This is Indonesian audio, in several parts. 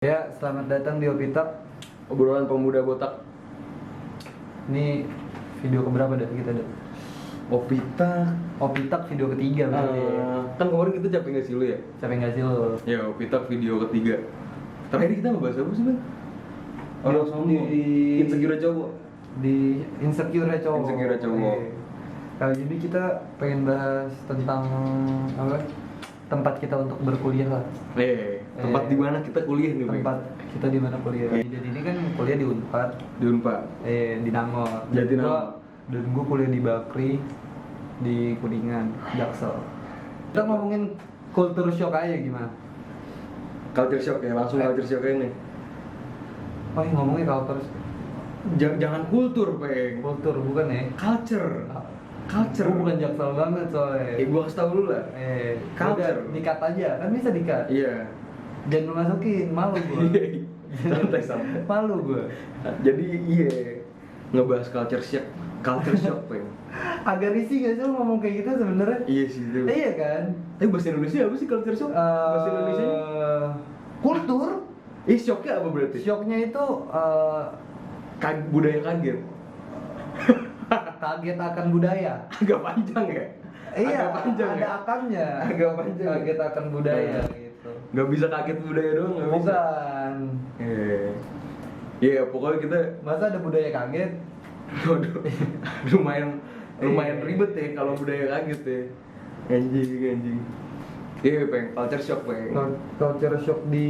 Ya, selamat datang di Opitak. Obrolan pemuda botak. Ini video keberapa dah kita dah? Opita. Opitak video ketiga berarti. Kan kemarin kita capek nggak sih lu ya? Capek nggak sih lo? Ya, Opita video ketiga. Terakhir kita ngebahas apa sih, Bang? Orang sombong. Insecure cowok. Di Insecure cowok. Insecure cowok. Oke. Kali ini kita pengen bahas tentang apa? Tempat kita untuk berkuliah lah. Tempat di mana kita kuliah nih, Bang? Tempat kita di mana kuliah. Jadi ini kan kuliah di Unpad, Di Unpad. di Nangor. Jatinangor. Dan gue kuliah di Bakri di Kuningan, Jaksel. Kita ngomongin culture shock aja gimana? Culture shock ya, langsung culture shock ini. Oh, ini ngomongin culture Jangan kultur, Bang. kultur bukan ya? Culture. Culture. Gue bukan Jaksel banget soalnya. Gua kasih tau dulu lah. Udah, Culture. dikat aja, kan bisa dikat. Iya. Jangan lu masukin, malu gue. Santai. Malu gue. Jadi iya, ngebahas culture shock, Bang. Agak risih gak sih lu ngomong kayak gitu sebenarnya? Iya sih itu. Iya kan? Tapi bahasa Indonesia apa sih culture shock? Bahasa Indonesia? Kultur. Shocknya apa berarti? Shocknya itu Budaya kaget. kaget akan budaya. Agak panjang ya? Iya, Agak panjang ada ya? akannya. Agak panjang ya? Kaget akan budaya gitu. Gak bisa kaget budaya doang, gak bisa. Bukan. Iya, pokoknya kita Masa ada budaya kaget? waduh, lumayan Iya. ribet ya kalau budaya kaget ya. Anjing. Iya, Peng, culture shock, Peng. Culture shock di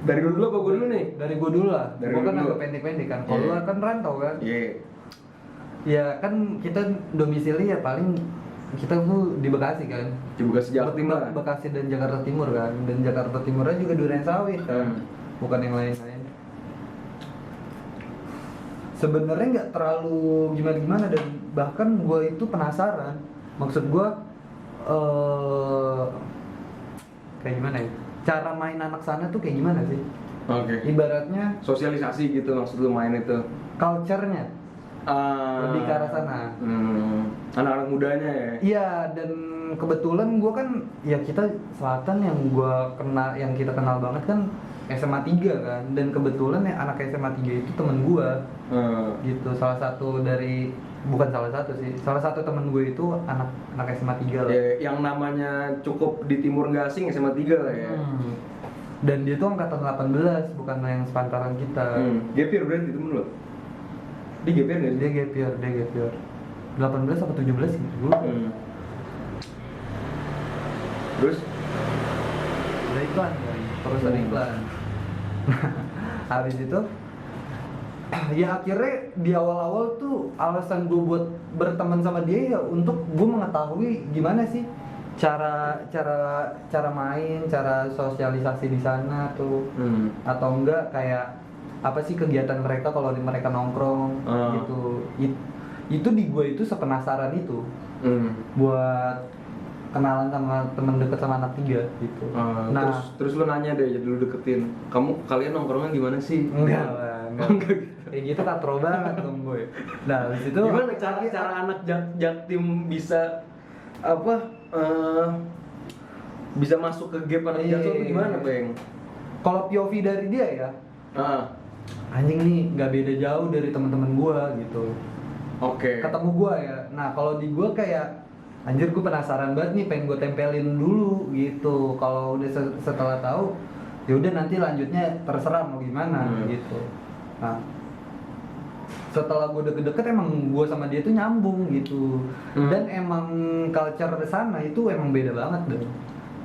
Dari dulu apa gue dulu nih? dari gua dulu lah. Dari Gua kan dulu. agak pendek-pendek kan. Kalau Iya. lu kan rantau kan. Iya. Ya kan kita domisili ya paling kita tuh di Bekasi kan. Coba sejak timur. Bekasi dan Jakarta Timur kan. Dan Jakarta Timurnya juga Duren Sawit kan. Bukan yang lain-lain. Sebenarnya nggak terlalu gimana-gimana dan bahkan gua itu penasaran. Maksud gua kayak gimana ya? Cara main anak sana tuh kayak gimana sih? Oke. Ibaratnya Sosialisasi gitu maksud lu main itu. culture-nya lebih ke arah sana. Anak-anak mudanya ya. Iya, dan kebetulan gua kan ya kita selatan yang kita kenal banget kan SMA 3 kan, dan kebetulan ya anak SMA 3 itu temen gua gitu. Salah satu temen gue itu anak SMA 3 lah. Ya, yang namanya cukup di timur nggak asing SMA 3 lah ya. Dan dia tuh angkatan 18, bukan yang sepantaran kita. Gapir berarti temen lu? Dia gapir nggak sih? Dia gap year 18 atau 17 gitu gue. Terus? Ada iklan kan, terus ada iklan. Habis itu ya akhirnya di awal-awal tuh alasan gue buat berteman sama dia ya untuk gue mengetahui gimana sih cara main, cara sosialisasi di sana tuh, atau enggak kayak apa sih kegiatan mereka kalau mereka nongkrong gitu. Itu di gue itu sepenasaran itu buat kenalan sama temen deket sama anak 3 gitu. Terus lu nanya deh, jadi lu deketin. Kalian nongkrongnya gimana sih? Enggak Enggak gitu. kayak gitu katro banget dong gue. Nah habis itu Gimana cara anak Jaktim bisa bisa masuk ke gap anak Jaksel itu gimana, Bang? Kalau POV dari dia ya, anjing nih nggak beda jauh dari teman-teman gue gitu. Oke. Ketemu gue ya. Nah kalau di gue kayak anjir gue penasaran banget nih, pengen gue tempelin dulu gitu. Kalau udah setelah tahu, ya udah nanti lanjutnya terserah mau gimana gitu. Nah setelah gue deket-deket emang gue sama dia tuh nyambung gitu. Dan emang culture sana itu emang beda banget deh.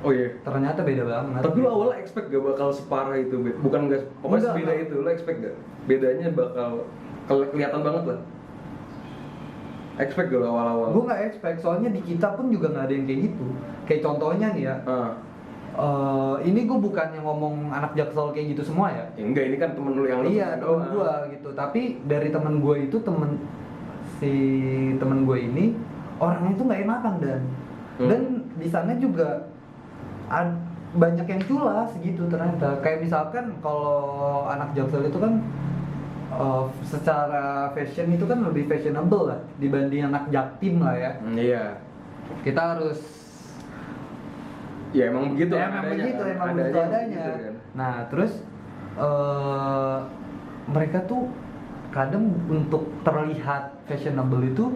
Oh iya. Ternyata beda banget. Tapi lu awalnya expect gak bakal separah itu, Bet? Bukan gak, pokoknya sebeda itu, lu expect gak? Bedanya bakal kelihatan banget lah. Expect gak lu awal-awal? Gue nggak expect, soalnya di kita pun juga nggak ada yang kayak gitu. Kayak contohnya nih ya, ini gue bukannya ngomong anak Jaksel kayak gitu semua ya. Enggak, ini kan temen lu yang lu Iya, temen gue gitu. Tapi dari temen gue itu temen gue ini orangnya itu nggak enakan dan di sana juga banyak yang culas gitu ternyata. Kayak misalkan kalau anak Jaksel itu kan secara fashion itu kan lebih fashionable lah dibanding anak Jaktim lah ya. Iya. Kita harus Ya emang begitu emang adanya begitu, kan? emang Adanya begitu adanya. begitu kan? Nah terus mereka tuh kadang untuk terlihat fashionable itu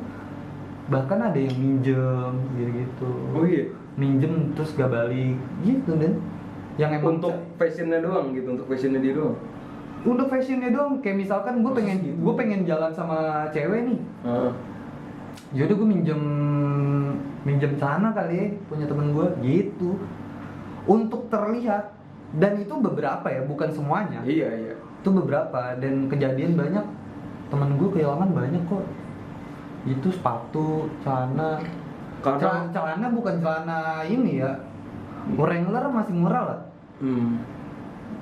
bahkan ada yang minjem gitu. Oh iya. Minjem terus gak balik gitu dan yang emang Untuk fashionnya doang gitu, untuk fashionnya dia doang. untuk fashionnya doang, kayak misalkan gue Maksud pengen gitu? gue pengen jalan sama cewek nih, Heeh. yaudah gue minjem celana kali ya punya temen gue gitu untuk terlihat, dan itu beberapa ya, bukan semuanya, Iya, iya. itu beberapa, dan kejadian banyak temen gue kehilangan banyak kok, itu sepatu, celana. Karena Celana bukan celana ini ya, Wrangler masih murah lah,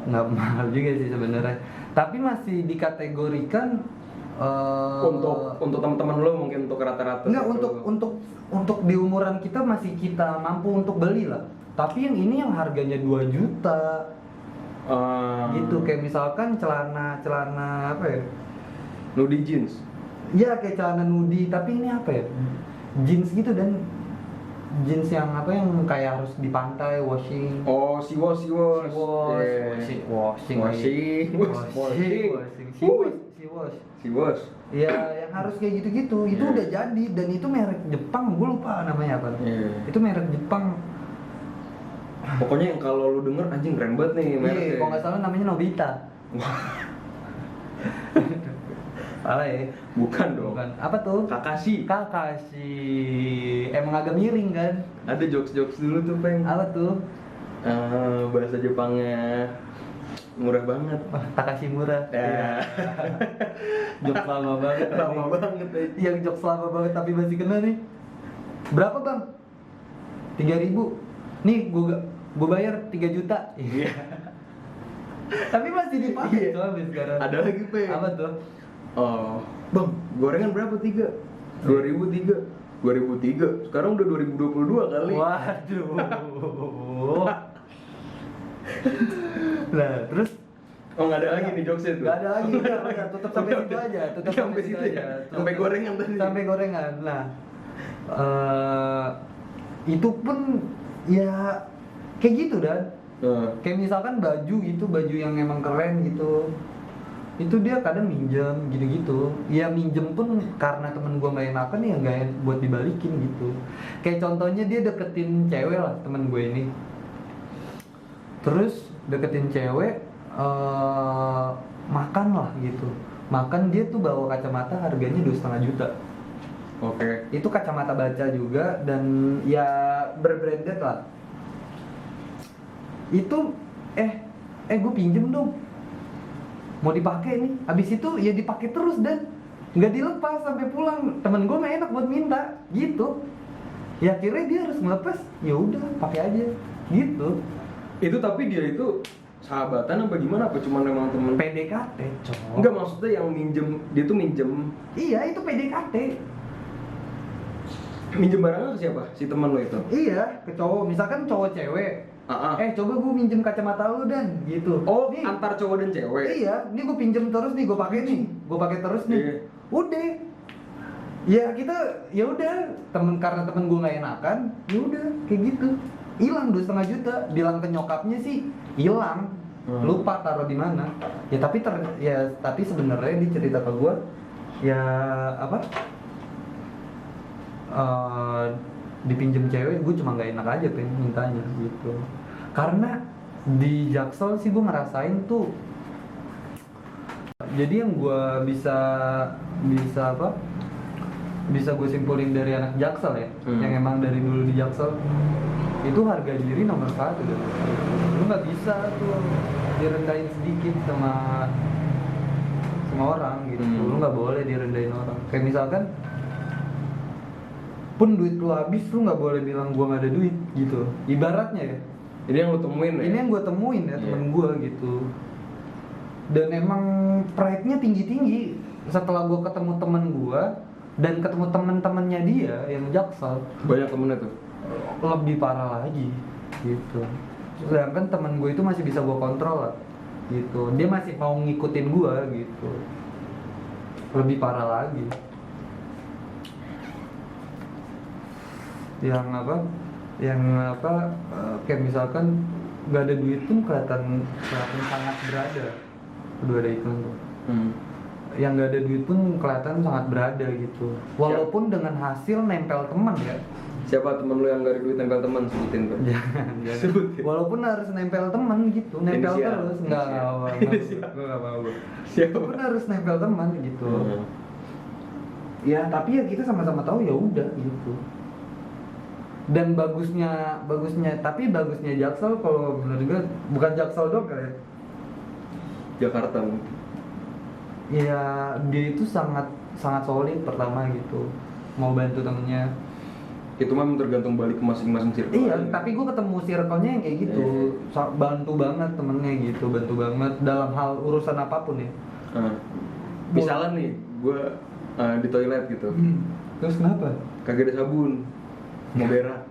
nggak mahal juga sih sebenarnya, tapi masih dikategorikan untuk teman-teman lo mungkin untuk rata-rata. enggak, sih, untuk di umuran kita masih kita mampu untuk beli lah. Tapi yang ini yang harganya 2 juta. Gitu, kayak misalkan celana apa ya? Nudie jeans. Iya, kayak celana nudi, tapi ini apa ya? Jeans gitu, dan jeans yang apa, yang kayak harus di pantai washing. Oh, siwas. Yeah. Washing. Siwas. Iya, yang harus kayak gitu-gitu. Itu Yeah. udah jadi, dan itu merek Jepang, gue lupa namanya apa. Yeah. Itu merek Jepang. Pokoknya yang kalau lu denger anjing keren banget nih mereknya. Iya, kalau nggak salah namanya Nobita. Salah ya? Bukan dong. Bukan. Apa tuh? Kakashi. Kakashi. Emang agak miring kan? Ada jokes dulu tuh, Peng. Apa tuh? Bahasa Jepangnya murah banget. Wah, Takashi murah. Ya. Jokes lama banget. Lama banget aja. Yang jokes lama banget tapi masih kena nih. Berapa bang? 3.000. Nih, gue bayar 3 juta. Iya. Tapi masih dipakai Iya. tuh habis sekarang. Ada lagi, Peng. Apa tuh? Oh, Bang, gorengan berapa 3? 2003. 2003. Sekarang udah 2022 kali. Waduh. Nah, terus Oh, nggak ada lagi nih jokesnya tuh. nggak ada lagi, udah, tutup sampai Udah, situ udah. aja, tutup Sampai situ ya? Tutup Sampai gorengan tadi. Sampai gorengan. Nah, itu pun ya kayak gitu dan kayak misalkan baju gitu, baju yang emang keren gitu, itu dia kadang minjem gitu-gitu. Ya minjem pun karena temen gue nggak enakan, ya nggak buat dibalikin gitu. Kayak contohnya dia deketin cewek lah, temen gue ini. Terus deketin cewek, makan lah gitu. Makan, dia tuh bawa kacamata harganya 2,5 juta. Oke. Itu kacamata baca juga, dan ya berbranded lah. Itu gue pinjem dong, mau dipakai nih. Abis itu ya dipakai terus dan nggak dilepas sampai pulang. Temen gue nggak enak buat minta gitu. Ya akhirnya dia harus ngelepas. Ya udah, pakai aja gitu. Itu tapi dia itu sahabatan apa gimana? Apa cuma memang temen? PDKT, cowok. Enggak, maksudnya yang minjem, dia tuh minjem Iya, itu PDKT. barangnya ke siapa? Si teman lo itu? Iya, ke cowok. Misalkan cowok cewek. Coba gue minjem kacamata lu dan gitu. Oh, nih, antar cowok dan cewek? Iya, nih gue pinjem terus nih, gue pakai nih, gue pakai terus nih. Iya. Udah. Ya kita, ya udah, karena temen gue nggak enakan, ya udah kayak gitu. Hilang 2,5 juta, bilang ke nyokapnya sih hilang, lupa taruh di mana. Ya tapi sebenarnya dia cerita ke gue, ya apa? Dipinjem cewek, gue cuma nggak enak aja pengen mintanya gitu. Karena di Jaksel sih gue ngerasain tuh. Jadi yang gue bisa gue simpulin dari anak Jaksel ya, yang emang dari dulu di Jaksel, itu harga diri nomor 1 deh. Lu nggak bisa tuh direndahin sedikit sama orang gitu. Lu nggak boleh direndahin orang. Kayak misalkan pun duit lu habis, lu nggak boleh bilang gua nggak ada duit gitu. Ibaratnya ya. Ini yang lo temuin ya? Ini yang gue temuin ya, temen gue gitu. Dan emang pride-nya tinggi-tinggi. Setelah gue ketemu temen gue dan ketemu temen-temennya dia yang Jaksel, Banyak temennya tuh? lebih parah lagi gitu. Sedangkan temen gue itu masih bisa gue kontrol lah gitu. Dia masih mau ngikutin gue gitu. Lebih parah lagi. Yang apa kayak misalkan nggak ada duit pun kelihatan sangat berada. Kedua ada iklan tuh. Yang nggak ada duit pun kelihatan sangat berada gitu. Walaupun dengan hasil nempel teman ya. Siapa temen lu yang gak ada duit nempel teman, sebutin Pak. Jangan. Sebutin. Walaupun harus nempel teman gitu, nempel Inisial. terus. Enggak mau. Gue nggak mau. Siapa? Walaupun harus nempel teman gitu. Ya tapi ya kita sama-sama tahu ya udah gitu. Dan bagusnya Jaksel kalau menurut gue bukan Jaksel doang kali ya. Jakarta mungkin. Ya dia itu sangat solid pertama gitu, mau bantu temennya. Itu memang tergantung balik ke masing-masing circle. Iya, tapi gue ketemu circle-nya yang kayak gitu, bantu banget temennya gitu, bantu banget dalam hal urusan apapun ya. Misalnya nih, gue di toilet gitu, Terus kenapa? kagak ada sabun, mau berak,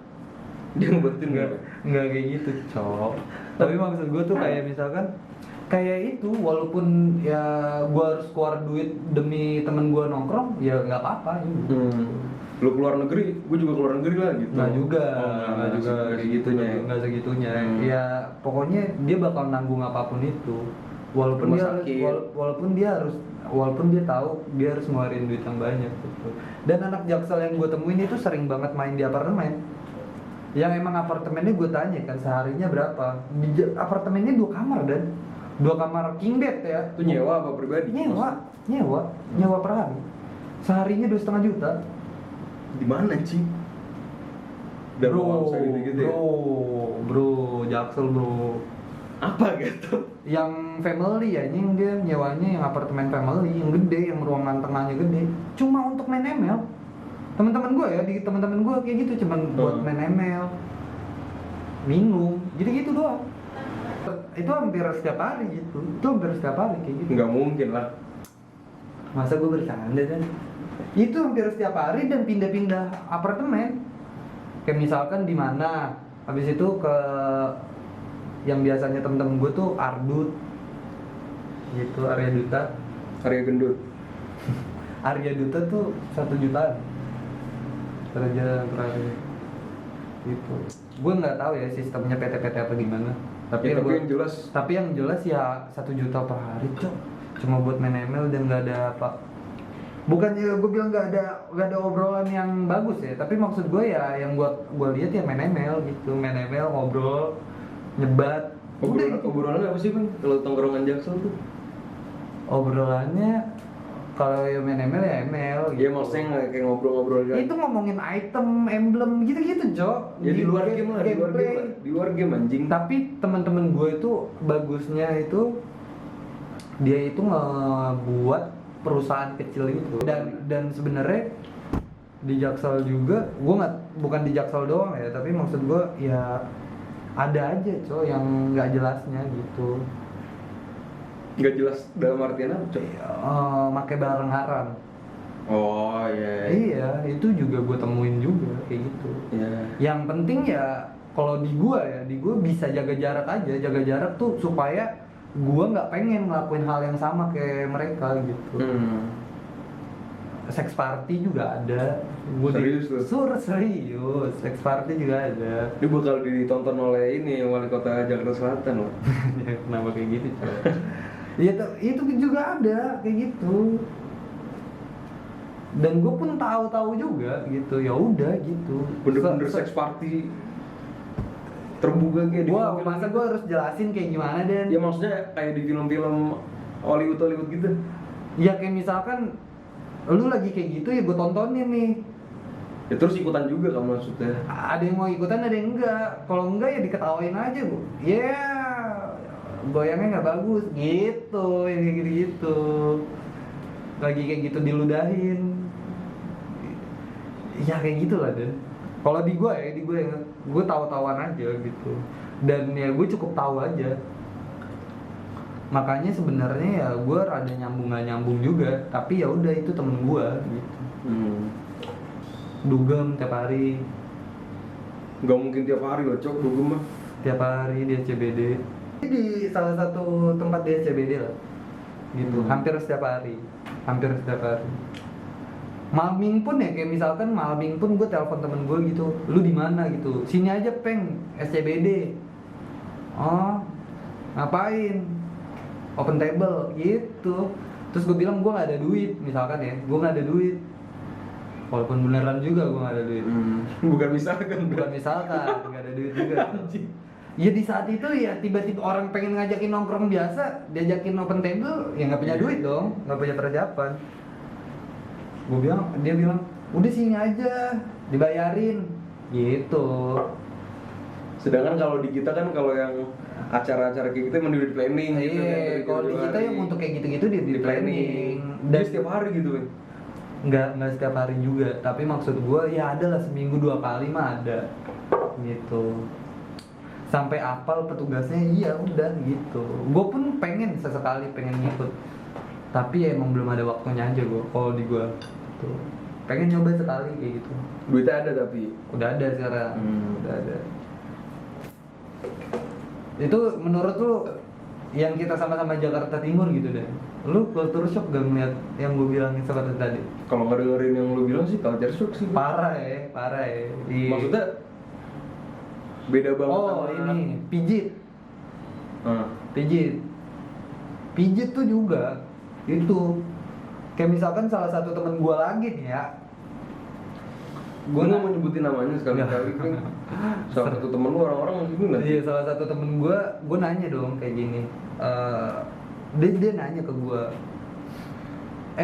dia ngebantuin Nggak kayak gitu, cowok. Tapi maksud gue tuh kayak misalkan kayak itu, walaupun ya gue harus keluar duit demi temen gue nongkrong, ya nggak apa-apa gitu. Lu keluar negeri, gue juga keluar negeri lah gitu. Nggak juga kayak gitunya. nggak segitunya. Ya pokoknya dia bakal nanggung apapun itu, walaupun Rumah dia sakit. walaupun dia tahu dia harus ngeluarin duit yang banyak gitu. Dan anak Jaksel yang gue temuin itu sering banget main di apartemen. Yang emang apartemennya gue tanya kan seharinya berapa? Apartemennya 2 kamar dan 2 kamar king bed ya. Itu nyewa apa pribadi? Nyewa per hari. Seharinya 2,5 juta. Di mana sih? Bro, gitu ya? bro, Jaksel bro. Apa gitu? Yang family ya, ini dia nyewanya yang apartemen family, yang gede, yang ruangan tengahnya gede. Cuma untuk main ML. Teman-teman gue ya, di teman-teman gue kayak gitu, cuman buat main ML, minum, gitu doang. Itu hampir setiap hari gitu. Kayak gitu. Nggak mungkin lah. Masa gue bercanda kan? Itu hampir setiap hari dan pindah-pindah apartemen. Kayak misalkan di mana, habis itu ke yang biasanya temen-temen gue tuh Ardut, gitu, Arya Duta. Arya Gendut. Arya Duta tuh 1 jutaan per hari. Gitu. Gue nggak tahu ya sistemnya PT-PT apa gimana. Tapi yang jelas ya 1 juta per hari cok. Cuma buat main ML dan nggak ada apa. Bukannya gue bilang nggak ada obrolan yang bagus ya, tapi maksud gue ya yang gue lihat ya main ML gitu, main ML ngobrol, nyebat. Obrolannya apa sih Bang? Kalau tongkrongan Jaksel tuh? Obrolannya kalau yang main ML ya ML gitu. Iya maksudnya nggak kayak ngobrol-ngobrol kan? Itu ngomongin item, emblem gitu-gitu Cok. Ya di luar game lah, di luar game anjing. Tapi teman-teman gue itu bagusnya itu dia itu ngebuat perusahaan kecil itu, dan sebenarnya di Jaksel juga, bukan di Jaksel doang ya, tapi maksud gue ya ada aja Cok yang nggak jelasnya gitu. Nggak jelas dalam artian apa Cok? Pakai barang haram. Oh iya. Iya, itu juga gue temuin juga kayak gitu. Iya. Yang penting ya kalau di gue bisa jaga jarak aja. Jaga jarak tuh supaya gue nggak pengen ngelakuin hal yang sama kayak mereka gitu. Sex party juga ada. Serius tuh? Serius. Sex party juga ada. Ini bakal ditonton oleh ini wali kota Jakarta Selatan loh. Kenapa kayak gitu? Iya, itu juga ada kayak gitu. Dan gue pun tahu juga gitu. Ya udah gitu. Bener-bener sex party terbuka kayak di film-film. Masa gue harus jelasin kayak gimana Dan? Ya maksudnya kayak di film-film Hollywood gitu. Ya kayak misalkan lu lagi kayak gitu ya gue tontonin nih. Ya terus ikutan juga kamu maksudnya? Ada yang mau ikutan, ada yang enggak. Kalau enggak ya diketawain aja bu. Ya goyangnya nggak bagus gitu, yang kayak gitu. Lagi kayak gitu diludahin. Ya kayak gitulah Dan. Kalau di gue ya, gue tahu-tahuan aja gitu. Dan ya gue cukup tahu aja. Makanya sebenarnya ya gue rada nyambung nggak nyambung juga. Tapi ya udah itu temen gue gitu. Dugem tiap hari. Nggak mungkin tiap hari loh Cok, dugem mah. Tiap hari dia CBD. Di salah satu tempat dia CBD lah. Gitu. Hampir setiap hari. Malming pun ya, kayak misalkan Malming pun gue telepon temen gue gitu, lu di mana gitu, sini aja peng SCBD, oh ngapain open table gitu. Terus gue bilang gue nggak ada duit, misalkan ya, gue nggak ada duit. Walaupun beneran juga gue nggak ada duit. Bukan misalkan. Bukan misalkan, nggak ada duit juga. Ya di saat itu ya tiba-tiba orang pengen ngajakin nongkrong biasa, diajakin open table, ya nggak punya duit dong, nggak punya persiapan. Dia bilang, udah sini aja, dibayarin, gitu. Sedangkan kalau di kita kan kalau yang acara-acara kayak gitu emang di planning gitu kan. Iya, kalau di kita yang untuk kayak gitu-gitu di planning. Dan setiap hari gitu kan. Nggak setiap hari juga, tapi maksud gue ya ada lah seminggu 2 kali mah ada, gitu. Sampai apal petugasnya, iya udah gitu. Gue pun pengen sesekali pengen ngikut, tapi ya emang belum ada waktunya aja gue. Kalau di gue, tuh pengen nyoba sekali kayak gitu. Duitnya ada tapi Udah ada sekarang, udah ada. Itu menurut lu yang kita sama-sama Jakarta Timur gitu deh, lu culture shock gak ngeliat yang gue bilangin seperti tadi? kalau nggak dengerin yang lu bilang sih culture shock sih. Parah ya. Maksudnya beda banget Oh sama ini pijit Ah. pijit tuh juga itu kayak misalkan salah satu temen gue lagi nih ya, Gue nggak mau nyebutin namanya sekali-kali kan. Salah satu temen lu orang-orang ini nggak? Iya, salah satu temen gue nanya dong kayak gini. Dia nanya ke gue.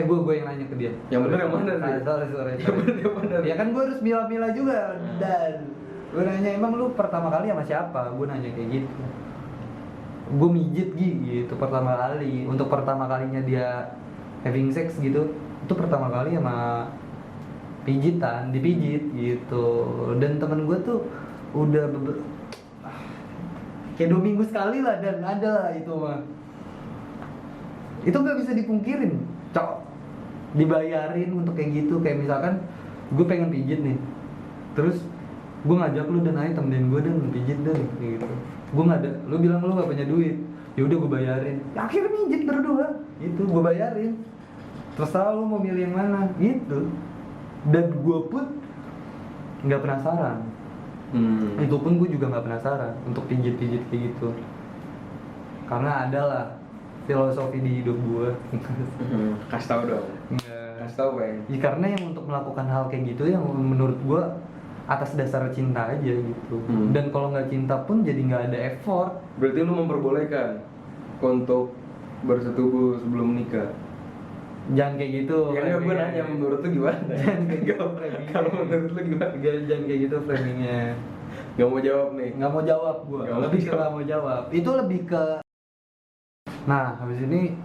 Gue yang nanya ke dia. Yang bener yang mana sih? Sorry. Yang bener yang mana? Ya kan gue harus mila-mila juga. Dan gue nanya, emang lu pertama kali sama siapa? Gue nanya kayak gitu. Gue mijit gitu pertama kali. Untuk pertama kalinya dia having sex gitu, itu pertama kali sama pijitan, dipijit gitu. Dan temen gue tuh udah kayak 2 minggu sekali lah, dan ada lah itu mah. Itu nggak bisa dipungkirin, cok. Dibayarin untuk kayak gitu. Kayak misalkan gue pengen pijit nih, terus gue ngajak lu dan ayo temenin gue dan pijit dan kayak gitu. Gue nggak ada, lu bilang lu nggak punya duit, ya udah gue bayarin. Ya, akhirnya pijit berdua, gitu gue bayarin. Terserah lu mau milih yang mana, gitu. Dan gue pun nggak penasaran. Itu pun gue juga nggak penasaran untuk pijit-pijit kayak gitu, karena adalah filosofi di hidup gue. Kasih tau dong. Kasih tau Bang. Ya, karena yang untuk melakukan hal kayak gitu yang menurut gue atas dasar cinta aja gitu. Dan kalau nggak cinta pun jadi nggak ada effort. Berarti lu memperbolehkan untuk bersetubuh sebelum menikah? Jangan kayak gitu. Ya nggak, gue nanya menurut lu gimana? Jangan kayak gitu framingnya. Kalau menurut lu gimana? Jangan kayak gitu framingnya. Gak mau jawab nih? Nggak mau jawab gue. Lebih ke nggak mau jawab. Itu lebih ke. Nah habis ini,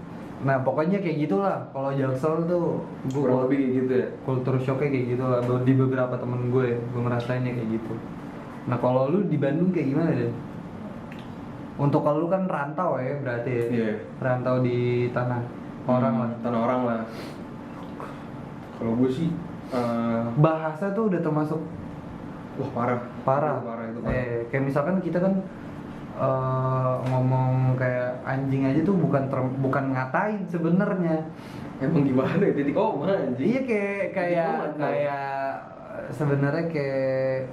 nah pokoknya kayak gitulah. Kalau Jaksel tuh gue Kurang lebih kayak gitu ya? kultur shocknya kayak gitu lah. Di beberapa temen gue ngerasainnya kayak gitu. Nah kalau lu di Bandung kayak gimana deh? Untuk kalau lu kan rantau ya berarti ya? Iya. Rantau di tanah orang lah. Tanah orang lah. Kalau gue sih Bahasa tuh udah termasuk wah parah. parah. Itu parah. Kayak misalkan kita kan ngomong kayak anjing aja tuh bukan ngatain sebenarnya. Emang gimana ya, titik koma anjing? Iya kayak sebenarnya kayak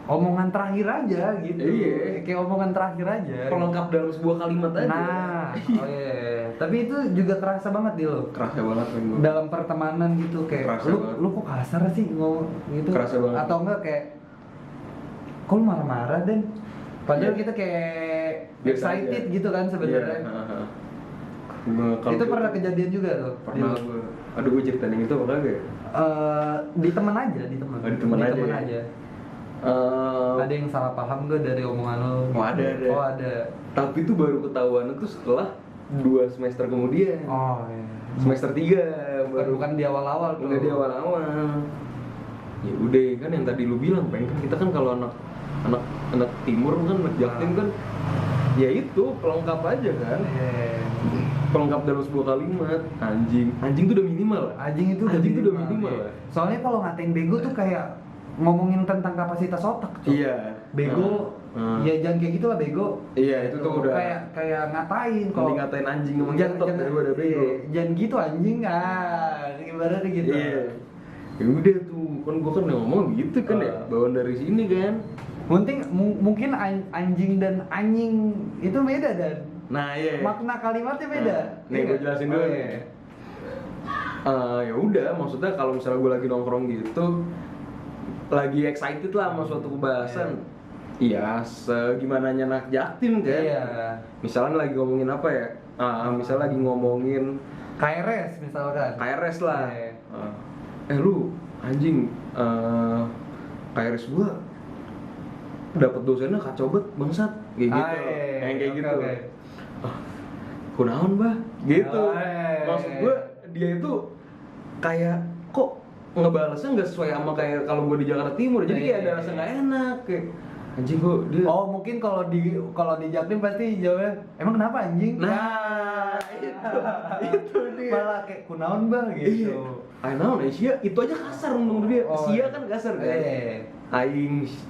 omongan terakhir aja gitu. Iya. Kayak omongan terakhir aja. Pelengkap dalam sebuah kalimat aja. Nah, tapi itu juga kerasa banget di lo. Kerasa banget kan gue. Dalam pertemanan gitu kayak Kerasa banget. lu kok kasar sih ngomong gitu. Kerasa banget. Atau enggak kayak kok lu marah-marah dan padahal Iya. kita kayak Biasa excited aja. gitu kan sebenarnya. Iya. Itu pernah kejadian juga tuh. Pernah gue. Aduh gue ceritain yang itu apa kagak ya? Di teman aja, di teman. Oh, di teman aja ya? aja. Ada yang salah paham gak dari omongan lo? Oh, ada. Oh ada. Tapi itu baru ketahuan itu setelah 2 semester kemudian. Oh iya. Semester 3 Bukan di awal-awal tuh. Udah di awal-awal. Ya udah kan yang tadi lu bilang, pengen kan kita kan kalau anak timur kan, anak Jaktim kan, ya itu pelengkap aja kan. Iya. Pelengkap dalam sebuah kalimat. Anjing tuh udah minimal. Anjing itu udah minimal. Iya. Soalnya kalau ngatain bego tuh kayak ngomongin tentang kapasitas otak. Iya. Bego. Ya jangan kayak gitu lah bego. Iya, itu tuh udah kayak ngatain kalau ngatain anjing ngomong jangan daripada bego. Jangan gitu anjing ibaratnya gitu. Iya. Ya udah tuh, kan gua kan ngomong gitu kan ya, bawaan dari sini kan. Mungkin anjing dan anjing itu beda dan Nah iya. makna kalimatnya beda. Nah, nih gue jelasin dulu nih. Ya udah, maksudnya kalau misalnya gue lagi nongkrong gitu, lagi excited lah sama suatu pembahasan. Iya, segimana anak Jaktim kan. Iya. Misalnya lagi ngomongin apa ya? Misalnya lagi ngomongin KRS misalkan. KRS lah. Iya. Lu anjing, KRS gua dapat dosennya kacau banget bangsat, kayak gitu. Kayak gitu. Kunaon bah, gitu. Maksud gua dia itu kayak kok ngebalasnya nggak sesuai sama kayak kalau gua di Jakarta Timur, jadi kayak ada rasa nggak enak kayak anjing kok dia. Oh mungkin kalau di Jaktim pasti jawabnya emang kenapa anjing? Nah itu dia. Malah kayak kunaon bang gitu. Naon sia itu aja kasar menurut dia. Sia kan kasar kan.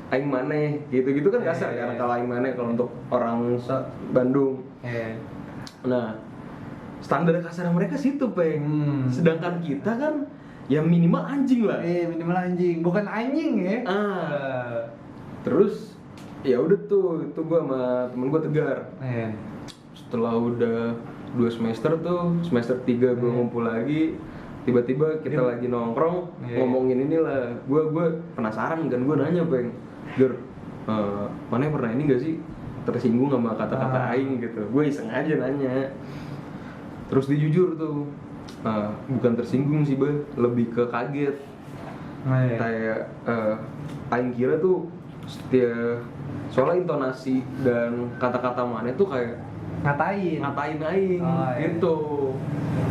Aing maneh gitu-gitu kan kasar kan kalau aing maneh kalau untuk orang Bandung. Nah, standar kasar mereka situ, Peng. Sedangkan kita kan ya minimal anjing lah. Minimal anjing, bukan anjing ya. Terus ya udah tuh, itu gua sama temen gua tegar. Setelah udah 2 semester tuh, semester 3 gua ngumpul lagi, tiba-tiba kita lagi nongkrong ngomongin inilah. Gua penasaran kan, gua nanya, Peng. Ger, mana pernah ini gak sih tersinggung sama kata-kata aing gitu. Gue iseng aja nanya. Terus dia jujur tuh. Bukan tersinggung sih, Bah, lebih ke kaget. Kayak aing kira tuh soalnya intonasi dan kata-kata mana tuh kayak ngatain aing gitu.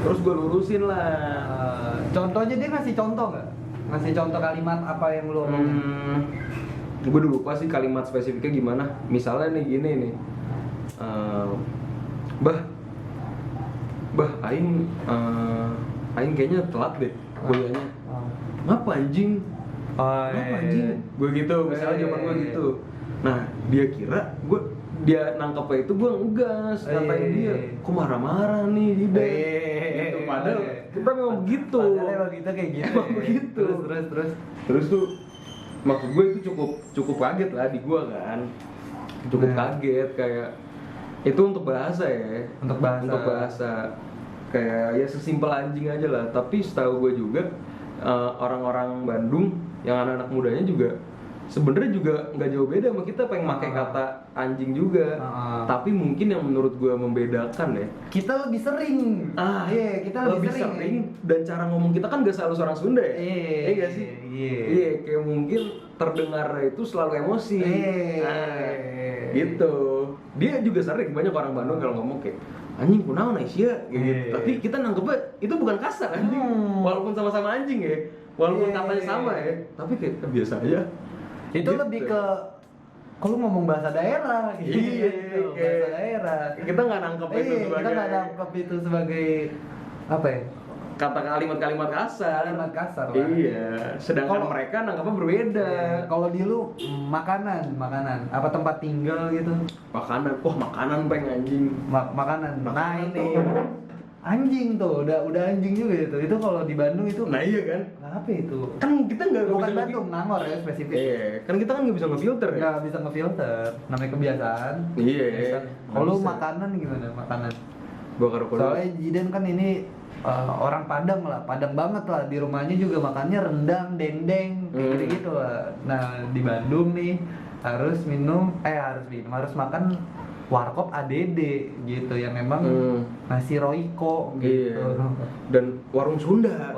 Terus gue lurusin lah. Contohnya dia ngasih contoh nggak? Ngasih contoh kalimat apa yang lu omongin? Gue udah lupa sih kalimat spesifiknya gimana. Misalnya nih gini nih, bah aing kayaknya telat deh kuliahnya. Ngapa anjing? Gue gitu, misalnya jawaban gue gitu. Nah, dia kira dia nangkepnya itu gue ngegas, ngatain dia. Kok marah-marah nih dia? Gitu, padahal kita memang begitu. Padahal emang kita kayak gitu. Emang begitu. Terus tuh maksud gue itu cukup kaget lah di gue kan. Cukup kaget kayak itu untuk bahasa ya. Untuk bahasa. Kayak ya sesimpel anjing aja lah. Tapi setahu gue juga orang-orang Bandung yang anak-anak mudanya juga sebenarnya juga nggak jauh beda sama kita, pengen pakai kata anjing juga. Tapi mungkin yang menurut gue membedakan ya, kita lebih sering. Kita lebih sering. Dan cara ngomong kita kan gak selalu orang Sunda ya. Iya gak sih? Iya, kayak mungkin terdengar itu selalu emosi. Gitu. Dia juga sering, banyak orang Bandung kalau ngomong kayak anjing kunaon Aisyah gitu. Tapi kita nangkepnya itu bukan kasar anjing. Walaupun sama-sama anjing ya. Walaupun katanya sama ya, tapi kayak biasa aja. Itu gitu. Lebih ke kalau ngomong bahasa daerah gitu. Bahasa daerah. Kita nggak nangkep itu sebagai. Kita nggak nangkep itu sebagai apa ya? Kata kalimat kasar. Kalimat kasar. Iya. Sedangkan mereka nangkepnya berbeda. Kalau di lu makanan. Apa tempat tinggal gitu? Makanan. Makanan pengen anjing. Makanan. Nah ini. Anjing tuh, udah anjing juga itu. Itu kalau di Bandung itu. Nah iya kan? Apa itu? Kan kita nggak bukan Bandung, Nangor ya spesifik. Iya, kan kita kan nggak bisa ngefilter ya. Nggak bisa ngefilter, namanya kebiasaan. Iya. Kalau makanan gimana? Makanan. Soalnya Jidan kan ini orang Padang lah, Padang banget lah. Di rumahnya juga makannya rendang, dendeng, gitu lah. Nah di Bandung nih harus makan warkop ADD gitu yang memang nasi Royco gitu. Dan warung Sunda.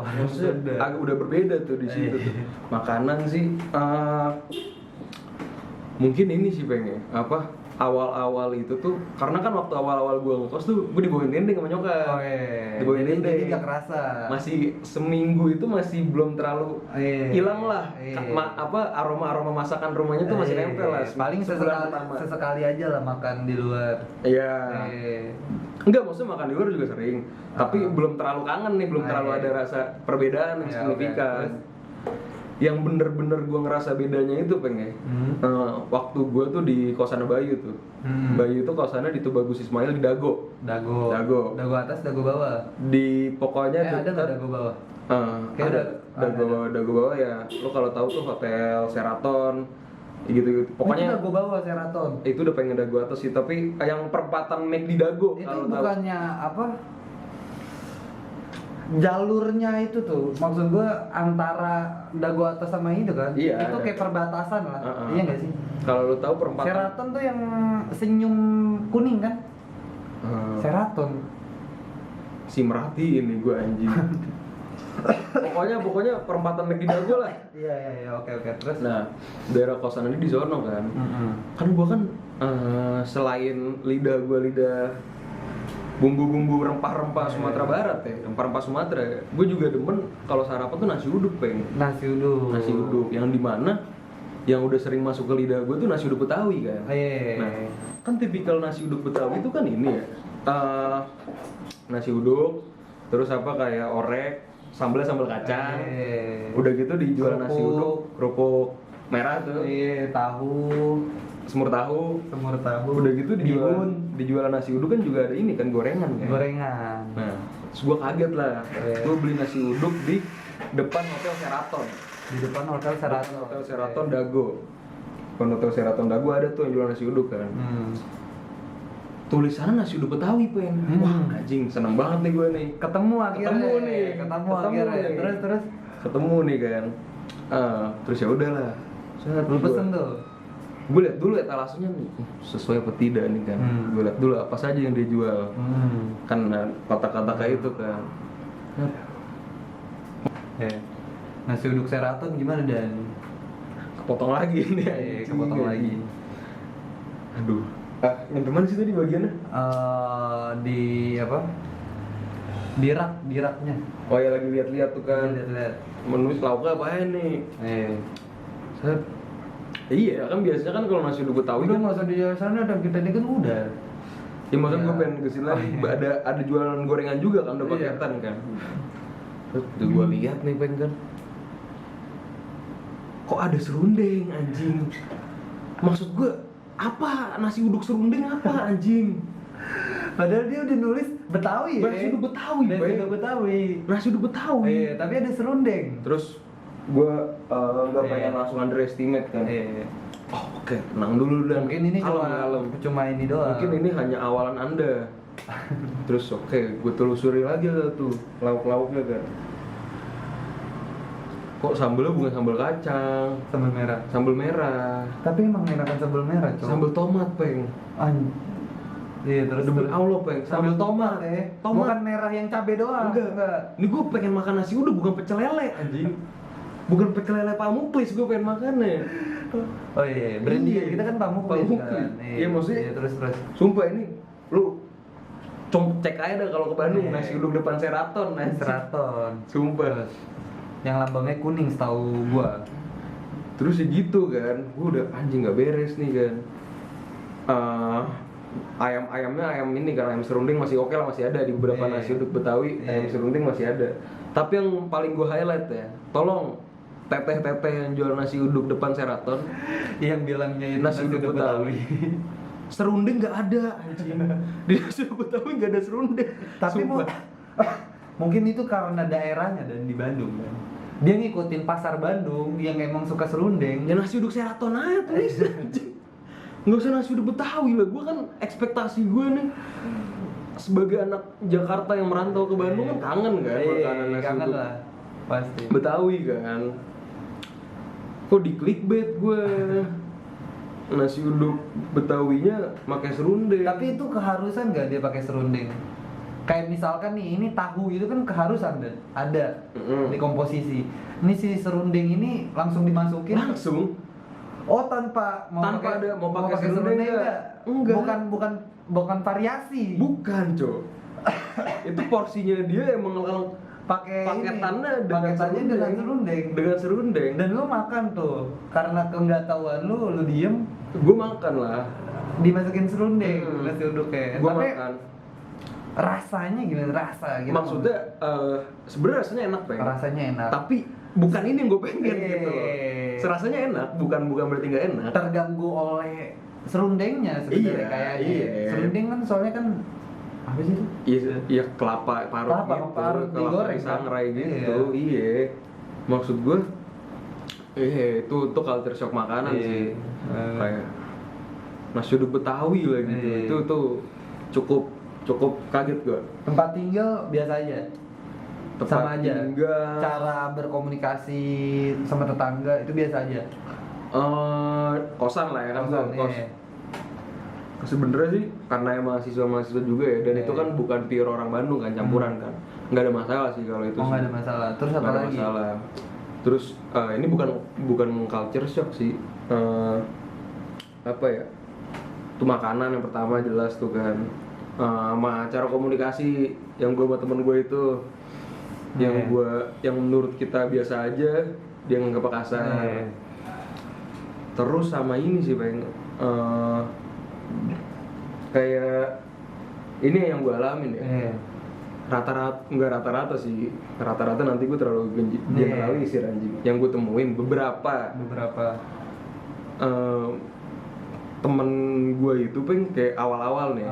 Agak udah berbeda tuh di situ tuh. Makanan sih mungkin ini sih pengen awal-awal itu tuh karena kan waktu awal-awal gue ngekos tuh gue dibawain dendeng sama nyokap. Dibawain dendeng. Jadi gak kerasa. Masih seminggu itu masih belum terlalu hilang lah. Aroma masakan rumahnya tuh masih nempel lah. Paling sesekali aja lah makan di luar. Iya. Enggak, maksudnya makan di luar juga sering. Tapi belum terlalu kangen nih, belum terlalu ada rasa perbedaan yang signifikan. Yang bener-bener gue ngerasa bedanya itu pengen waktu gue tuh di kosan Bayu tuh. Bayu tuh kosannya di Tubagus Ismail di Dago atas, Dago bawah. Di pokoknya ada nggak Dago bawah? Ada Dago bawah ya. Lo kalau tahu tuh Hotel Sheraton gitu. Pokoknya udah gue bawa Sheraton. itu udah pengen dago atas sih, tapi yang perempatan McD Dago Itu kalau tahu. bukannya apa? Jalurnya itu tuh, maksud gue antara Dago atas sama itu kan? Iya, Itu ada. kayak perbatasan lah, iya nggak sih? Kalau lu tahu perempatan Sheraton tuh yang senyum kuning kan? Sheraton. si merhati ini gue anjing. pokoknya perempatan McD Dago lah. Iya, oke. Terus? Nah, daerah kosan ini di sono kan. Kan gua kan selain lidah bumbu-bumbu rempah-rempah Sumatera Barat ya, rempah-rempah Sumatera, gue juga demen kalau sarapan tuh nasi uduk, Peng. Nasi uduk Yang dimana yang udah sering masuk ke lidah gue tuh nasi uduk Betawi kan. Nah, kan tipikal nasi uduk Betawi itu kan ini ya, nasi uduk, terus apa kayak orek, sambal kacang, udah gitu dijual nasi uduk, kerupuk merah tuh, tahu, semur tahu, udah gitu dijual nasi uduk kan juga ada ini kan gorengan kan. Nah, terus gue kaget lah, gue beli nasi uduk di depan Hotel Sheraton. Di depan Hotel Sheraton. Hotel Sheraton Dago. Depan Hotel Sheraton Dago ada tuh yang jual nasi uduk kan. Tulisannya nasi uduk Betawi, Pen. Wah, anjing, seneng banget nih gue nih. Ketemu akhirnya. Terus. Ketemu nih kan. Terus ya udahlah. Lu pesen tuh. Gue lihat dulu etalasenya nih, sesuai apa tidak nih kan. Gue lihat dulu apa saja yang dia jual. Kan kata-kata kayak itu kan. Nasi uduk Sheraton gimana Dan? Kepotong lagi nih. Kepotong lagi. Aduh. Yang mana sih tadi bagiannya? Di apa? Di raknya. Oh ya lagi lihat-lihat tuh kan. Lihat. Menu lauknya apaan nih? Set. Iya kan biasanya kan kalau nasi uduk Betawi Udah kan nggak usah di sana dan kita ini kan udah. ya maksudnya gue pengen kesini lagi ada jualan gorengan juga kan udah paketan kan. Terus gue lihat nih pengen kan. Kok ada serundeng anjing? Maksud gue apa nasi uduk serundeng apa anjing? Padahal dia udah nulis Betawi. Nasi uduk Betawi, nasi uduk Betawi. Tapi ada serundeng. Terus gue nggak pengen langsung underestimate kan. Oh, oke, tenang dulu dan mungkin ini cuma ini doang. Mungkin ini hanya awalan Anda. Terus oke, gue telusuri lagi lah tuh lauk-lauknya kan. Kok sambelnya bukan sambal kacang, sambal merah. Tapi emang enakan sambal merah, Cok. Sambal tomat, Peng. Iya, terus demi Allah, Peng. Sambal tomat, Tomat. Bukan merah yang cabe doang. Enggak. Ini gue pengen makan nasi uduk bukan pecel lele, anjing. Bukan pecel lele Pak Muklis, gue pengen makannya. Oh iya, branding kita kan Pak Muklis kan. Iya, maksudnya. Terus. Sumpah ini lu cek aja dah kalau ke Bandung nasi uduk depan Sheraton, Sheraton. Sumpah. Yang lambangnya kuning setahu gua. Terus ya gitu kan, gua udah anjing nggak beres nih kan. Ayam-ayamnya ayam ini kan, ayam serunding masih oke lah, masih ada di beberapa nasi uduk Betawi, ayam serunding masih ada. Tapi yang paling gua highlight ya, tolong teteh-teteh yang jual nasi uduk depan Sheraton yang bilangnya itu nasi uduk Betawi. Serunding nggak ada anjing. Di nasi uduk Betawi nggak ada serunding. Tapi mungkin itu karena daerahnya dan di Bandung kan. Dia ngikutin pasar Bandung yang emang suka serundeng. Ya nasi uduk Sheraton aja tulis anjing. Nggak usah nasi uduk Betawi lah. Gue kan ekspektasi gue nih sebagai anak Jakarta yang merantau ke Bandung kan kangen kan makanan nasi uduk lah. Pasti. Betawi kan. Kok di clickbait gue nasi uduk Betawinya pakai serundeng. Tapi itu keharusan nggak dia pakai serundeng? Kayak misalkan nih, ini tahu itu kan keharusan dan ada di komposisi. Ini si serundeng ini langsung dimasukin. Langsung. Oh tanpa pakai serundeng enggak? Bukan variasi. Bukan, Cok. Itu porsinya dia emang paketannya dengan serundeng. Dan lu makan tuh karena keenggaktahuan lu diem. Gue makan lah. Dimasukin serundeng nasi uduknya. Gue makan. Rasanya gimana? Gitu. Maksudnya sebenarnya rasanya enak, Bang. Rasanya enak. Tapi bukan ini yang gue pengen gitu. Serasanya enak, bukan berarti nggak enak. Terganggu oleh serundengnya sebenarnya kayaknya. Serundeng kan soalnya kan apa sih itu? Iya kelapa parut gitu. Kelapa digoreng sangrai kan? gitu. Iya. Maksud gue Itu culture shock makanan sih. Iya. Kayak nasi uduk Betawi lah gitu. Iya. Itu tuh cukup kaget gua. Tempat tinggal biasa aja. Tempat Sama aja. tinggal. Cara berkomunikasi sama tetangga itu biasa aja. Kosan lah ya kan, Kosan, kos. iya. Sebenarnya sih karena emang mahasiswa juga ya, dan itu kan bukan pure orang Bandung kan, campuran kan. Nggak ada masalah sih kalau itu. Oh, sih. nggak ada masalah. Terus apa Nggak ada lagi? masalah. Terus ini bukan culture shock sih. Apa ya? Itu makanan yang pertama jelas tuh kan. Sama cara komunikasi yang gue sama temen gue itu, yang menurut kita biasa aja, dia nggak kasar. Terus sama ini sih Bang, kayak ini yang gue alamin ya. Nggak rata-rata sih, rata-rata nanti gue terlalu generalisir anjing. Yang gue temuin beberapa temen gue itu kayak awal-awal nih,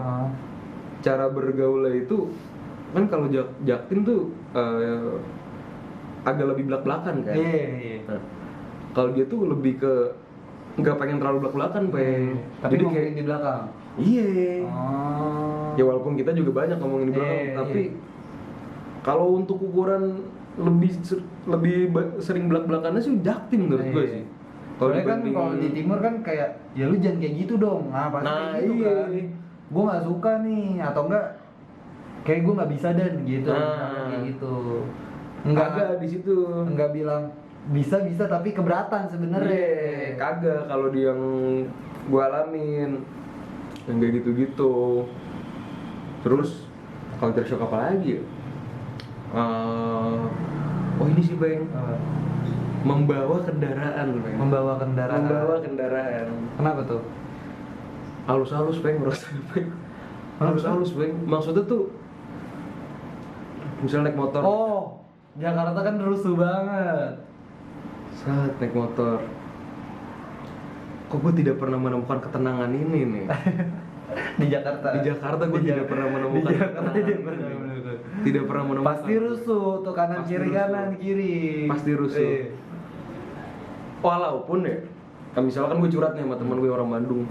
cara bergaulnya itu kan kalau Jaktim tuh agak lebih belak-belakan kan. Nah, kalau dia tuh lebih ke nggak pengen terlalu belak-belakan tapi jadi ngomongin kayak di belakang. Ya walaupun kita juga banyak ngomongin di belakang, tapi kalau untuk ukuran lebih sering belak-belakannya sih Jaktim menurut gue sih. Soalnya kan kalau di timur kan kayak ya lu jangan kayak gitu dong, pasti kayak gitu kan. Gue nggak suka nih, atau enggak kayak gue nggak bisa dan gitu, kayak gitu. Enggak di situ. Enggak bilang bisa tapi keberatan sebenarnya. Kagak kalau di yang gue alamin yang kayak gitu-gitu. Terus culture shock apa lagi ya? Ini sih Bang. Membawa kendaraan. Membawa kendaraan. Kenapa tuh? Halus-halus Bang, merasa Bang. Halus-halus Bang. Maksudnya tuh misalnya naik motor. Jakarta kan rusuh banget. Saat naik motor, kok gue tidak pernah menemukan ketenangan ini nih. Di Jakarta gue tidak pernah menemukan ketenangan. Tidak pernah menemukan. Pasti rusuh tuh, kanan kiri. Pasti rusuh. Walaupun ya, misalkan gue curhat nih sama temen gue orang Bandung,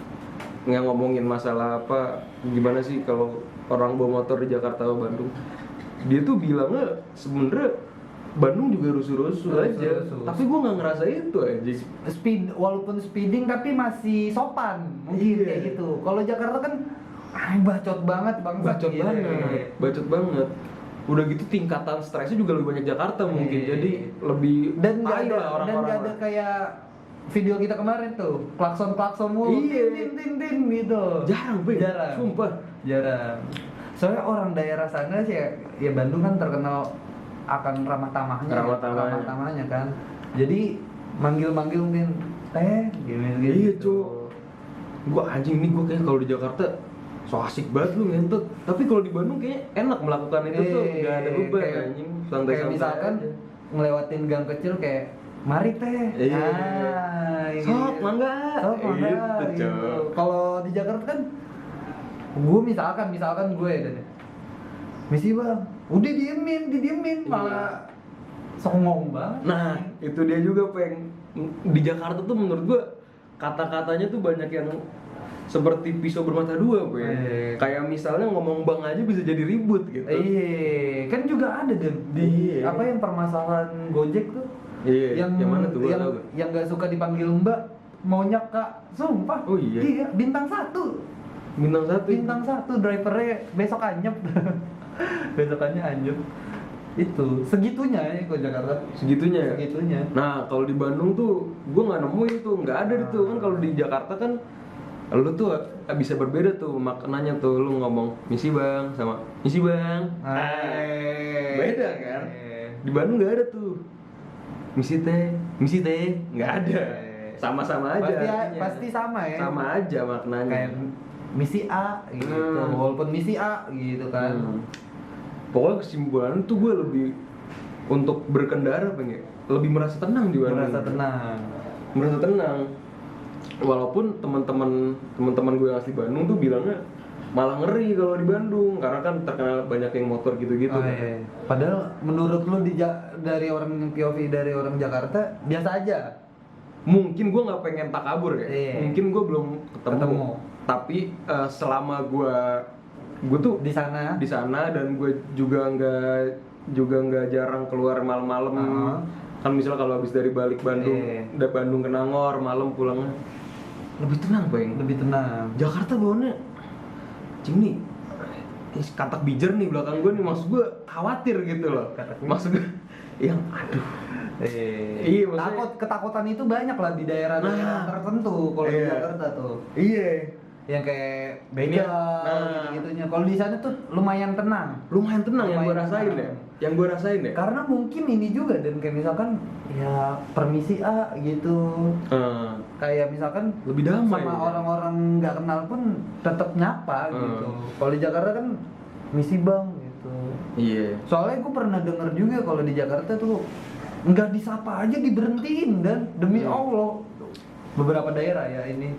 nggak ngomongin masalah apa, gimana sih kalau orang bawa motor di Jakarta atau Bandung, dia tuh bilangnya sebenarnya Bandung juga rusuh-rusuh aja. Tapi gue nggak ngerasa itu aja. Walaupun speeding tapi masih sopan, mungkin kayak gitu. Kalau Jakarta kan bacot banget bang. Bacot banget. Udah gitu tingkatan stresnya juga lebih banyak Jakarta mungkin. Jadi lebih dan nggak ada kayak video kita kemarin tuh klakson mulu. Tin gitu. Jarang. Sumpah. Jarang. Soalnya orang daerah sana sih ya Bandung kan terkenal akan ramah tamahnya kan. Jadi manggil mungkin teh gitu. Iya cuy. Gua anjing nih, gua kayak kalau di Jakarta so asik banget lu ngentot. Tapi kalau di Bandung kayak enak melakukan itu tuh, nggak ada beban anjing, santai-santai. Kayak misalkan ngelewatin gang kecil kayak mari teh. Sok mangga. Gitu. Kalau di Jakarta kan gue misalkan gue dan misi bang, udah didiemin malah songong banget. Nah itu dia juga di Jakarta tuh menurut gua kata-katanya tuh banyak yang seperti pisau bermata dua kayak misalnya ngomong bang aja bisa jadi ribut gitu. Kan juga ada dan apa yang permasalahan Gojek tuh. Yang mana tuh yang nggak suka dipanggil mbak, maunya kak, sumpah. Iya, bintang satu drivernya besok anyep. Besokannya anyep. Itu segitunya ya kalau Jakarta. Segitunya. Nah kalau di Bandung tuh gue nggak nemuin tuh, nggak ada itu kan. Kalau di Jakarta kan lu tuh bisa berbeda tuh maknanya tuh. Lu ngomong misi bang sama misi bang, beda kan. Di Bandung nggak ada tuh misi teh nggak ada. Sama-sama aja. Pasti sama ya. Sama aja maknanya. Kayak misi A gitu, walaupun misi A gitu kan. Pokoknya kesimpulan tuh gue lebih untuk berkendara lebih merasa tenang di Bandung. Merasa tenang. Walaupun teman-teman gue yang asli Bandung tuh bilangnya malah ngeri kalau di Bandung karena kan terkenal banyak yang motor gitu-gitu. Padahal menurut lu dari orang POV dari orang Jakarta biasa aja. mungkin gue nggak pengen takabur ya, mungkin gue belum ketemu. Tapi selama gue tuh di sana dan gue juga nggak jarang keluar malam-malam. Kan misalnya kalau habis dari balik Bandung, dari Bandung ke Nangor malam pulangnya lebih tenang, Bang. lebih tenang. Jakarta bawaannya cing nih katak bijer nih belakang gue nih, maksud gue khawatir gitu loh. Maksud gue yang aduh. Iya, Ketakutan itu banyak lah di daerah tertentu kalau di Jakarta tuh. Iya. Yang kayak begal gitu-gitunya. Kalau di sana tuh lumayan tenang. Yang gue rasain ya. Karena mungkin ini juga, dan kayak misalkan ya permisi gitu. Kayak misalkan lebih damai sama ya. orang-orang nggak kenal pun tetap nyapa gitu. Kalau di Jakarta kan misi bang gitu. Iya. Soalnya gue pernah denger juga kalau di Jakarta tuh nggak disapa aja diberhentiin, dan demi Allah beberapa daerah ya, ini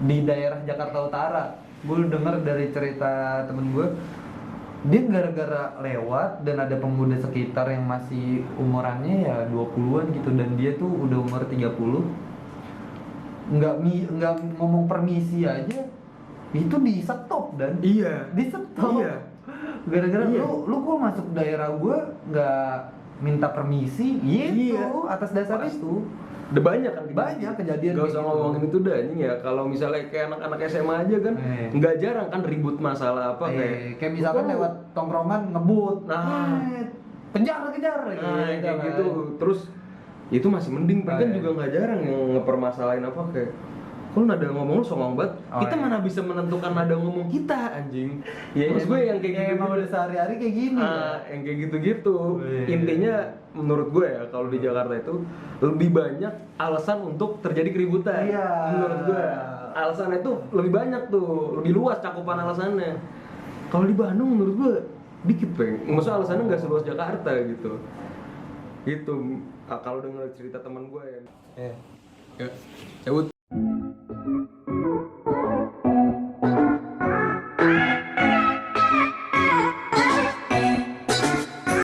di daerah Jakarta Utara gue denger dari cerita temen gue, dia gara-gara lewat dan ada pemuda sekitar yang masih umurannya ya 20-an gitu, dan dia tuh udah umur 30, nggak ngomong permisi aja itu di stop, dan di stop gara-gara lu kok masuk daerah gue nggak minta permisi gitu. Atas dasar itu udah banyak kan kejadian. Gak usah ngomongin itu dah anjing ya. Kalau misalnya kayak anak-anak SMA aja kan nggak jarang kan ribut masalah apa kayak misalkan lewat tongkrongan ngebut, kejar kayak gitu. Terus itu masih mending, kan juga nggak jarang yang ngepermasalahin apa kayak kalau nada ngomong lu songong banget, kita mana bisa menentukan nada ngomong kita anjing. Maksud gue yang kayak gitu emang udah sehari-hari kayak gini. Yang kayak gitu-gitu. Intinya menurut gue ya, kalau di Jakarta itu lebih banyak alasan untuk terjadi keributan. Menurut gue alasannya itu lebih banyak tuh, lebih luas cakupan alasannya. Kalau di Bandung menurut gue dikit, Peng. Maksudnya alasannya nggak seluas Jakarta gitu. Gitu. Kalau denger cerita teman gue ya. Cabut.